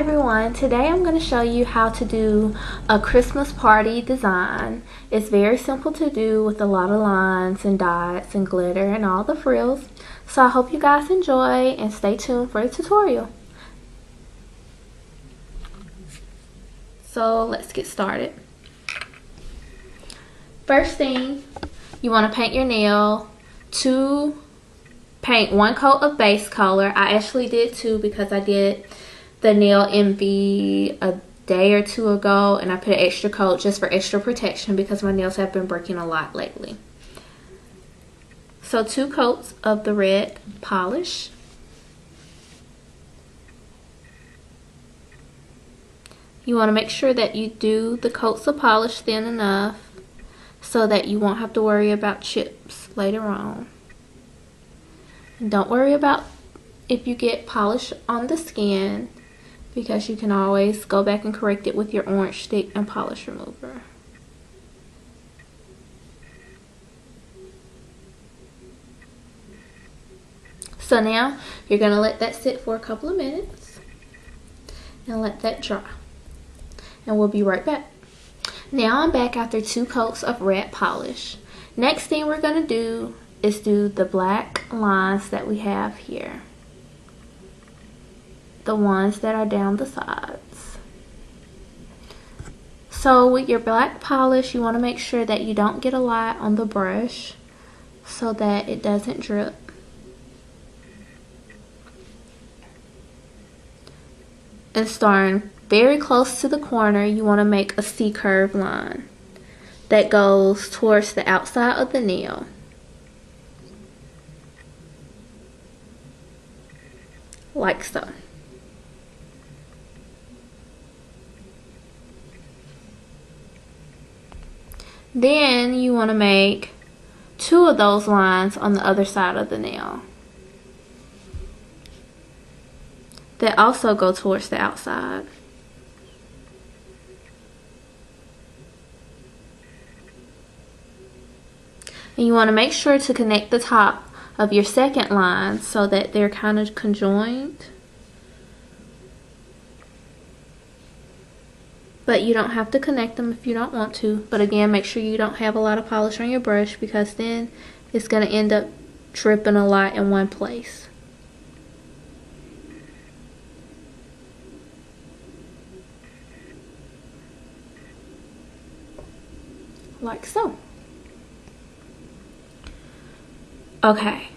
everyone, today I'm going to show you how to do a Christmas party design. It's very simple to do with a lot of lines and dots and glitter and all the frills. So I hope you guys enjoy and stay tuned for the tutorial. So let's get started. First thing, you want to paint your nail. Paint one coat of base color. I actually did two because I did the nail envy a day or two ago and I put an extra coat just for extra protection because my nails have been breaking a lot lately. So 2 coats of the red polish. You want to make sure that you do the coats of polish thin enough so that you won't have to worry about chips later on. And don't worry about if you get polish on the skin, because you can always go back and correct it with your orange stick and polish remover. So now you're going to let that sit for a couple of minutes and let that dry. And we'll be right back. Now I'm back after 2 coats of red polish. Next thing we're going to do is do the black lines that we have here. The ones that are down the sides. So with your black polish, you want to make sure that you don't get a lot on the brush so that it doesn't drip. And starting very close to the corner, you want to make a C-curve line that goes towards the outside of the nail. Like so. Then you want to make 2 of those lines on the other side of the nail that also go towards the outside. And you want to make sure to connect the top of your second line so that they're kind of conjoined. But you don't have to connect them if you don't want to. But again, make sure you don't have a lot of polish on your brush, because then it's going to end up dripping a lot in one place. Like so. Okay,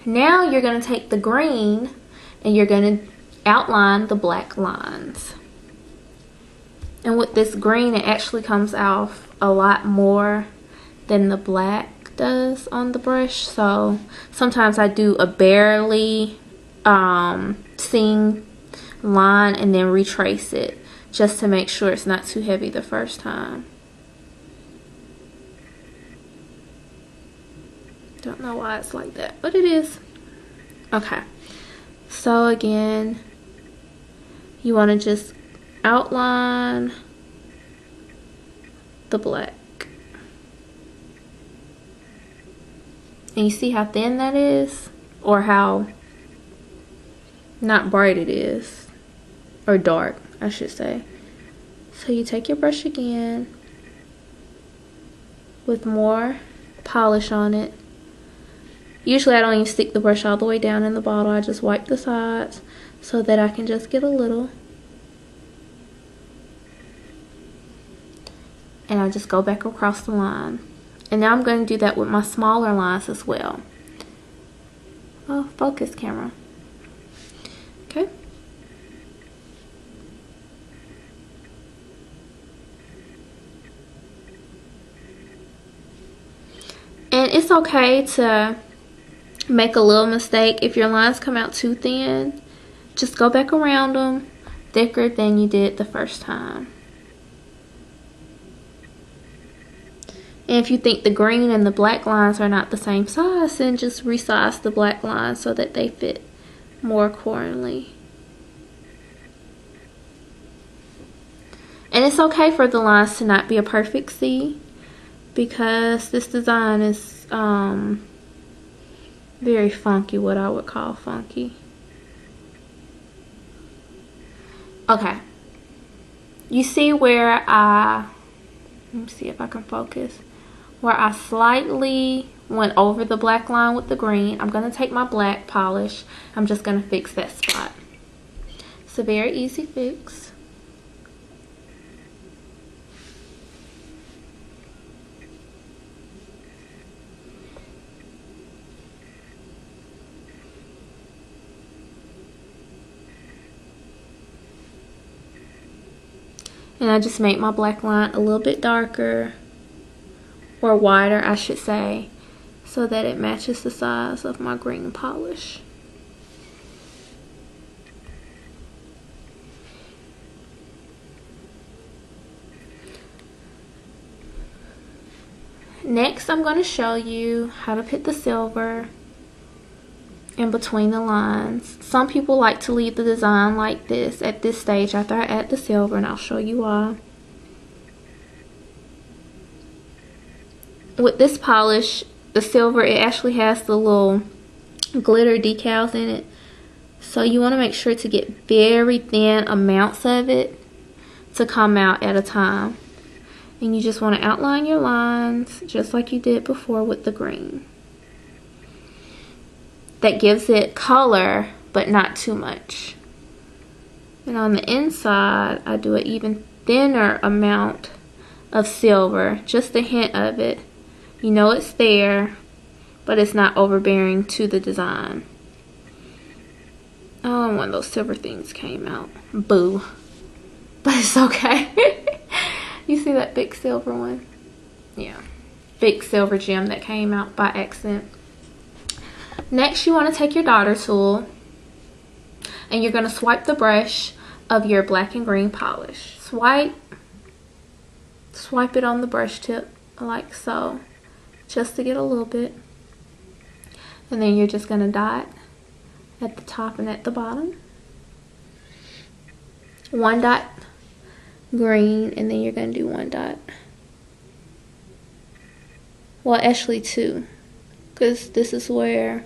now you're going to take the green and you're going to outline the black lines. And with this green, it actually comes off a lot more than the black does on the brush. So sometimes I do a barely seen line and then retrace it just to make sure it's not too heavy the first time. Don't know why it's like that, but it is. Okay, so again, you want to just outline the black. And you see how thin that is, or how not bright it is, or dark, I should say. So you take your brush again with more polish on it. Usually I don't even stick the brush all the way down in the bottle. I just wipe the sides so that I can just get a little. And I just go back across the line. And now I'm going to do that with my smaller lines as well. Oh, focus camera. Okay. And it's okay to make a little mistake. If your lines come out too thin, just go back around them thicker than you did the first time. And if you think the green and the black lines are not the same size, then just resize the black lines so that they fit more accordingly. And it's okay for the lines to not be a perfect C, because this design is very funky, what I would call funky. Okay. You see where let me see if I can focus. Where I slightly went over the black line with the green. I'm going to take my black polish. I'm just going to fix that spot. It's a very easy fix. And I just made my black line a little bit darker, or wider I should say, so that it matches the size of my green polish. Next, I'm going to show you how to put the silver in between the lines. Some people like to leave the design like this at this stage after I add the silver, and I'll show you why. With this polish, the silver, it actually has the little glitter decals in it. So you want to make sure to get very thin amounts of it to come out at a time. And you just want to outline your lines just like you did before with the green. That gives it color, but not too much. And on the inside, I do an even thinner amount of silver, just a hint of it. You know it's there, but it's not overbearing to the design. Oh, one of those silver things came out. Boo. But it's okay. You see that big silver one? Yeah. Big silver gem that came out by accident. Next, you want to take your daughter tool and you're going to swipe the brush of your black and green polish. Swipe it on the brush tip like so, just to get a little bit. And then you're just going to dot at the top and at the bottom. One dot green, and then you're going to do one dot. Well, actually two, because this is where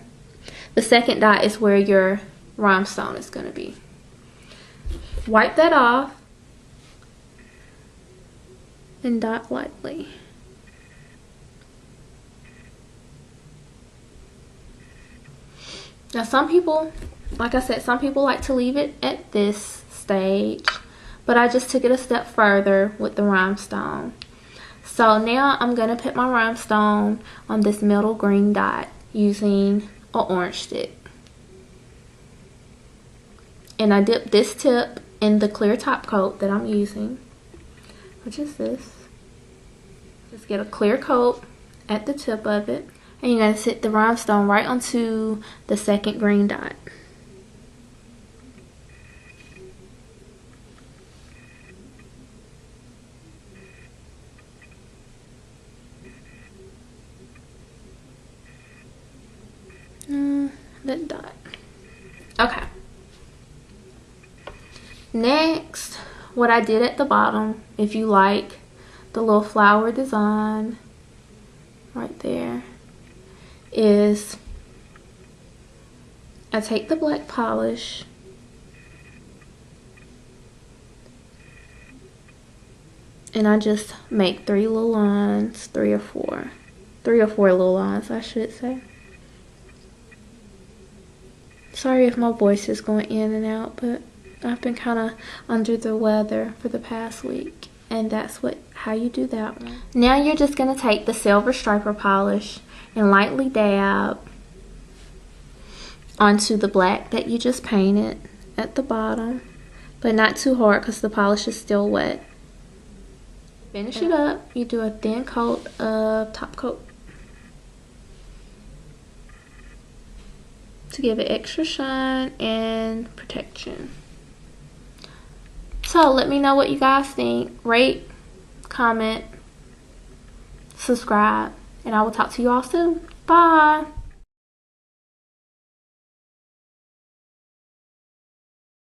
the second dot is where your rhinestone is going to be. Wipe that off and dot lightly. Now some people, like I said, some people like to leave it at this stage, but I just took it a step further with the rhinestone. So now I'm going to put my rhinestone on this middle green dot using an orange stick. And I dip this tip in the clear top coat that I'm using, which is this. Just get a clear coat at the tip of it. And you're going to sit the rhinestone right onto the second green dot. That dot. Okay. Next, what I did at the bottom, if you like the little flower design right there, is I take the black polish and I just make three little lines, three or four little lines, I should say. Sorry if my voice is going in and out, but I've been kind of under the weather for the past week, and that's how you do that one. Now you're just going to take the silver striper polish and lightly dab onto the black that you just painted at the bottom, but not too hard because the polish is still wet. Finish it up, you do a thin coat of top coat to give it extra shine and protection. So let me know what you guys think. Rate, comment, subscribe, and I will talk to you all soon. Bye.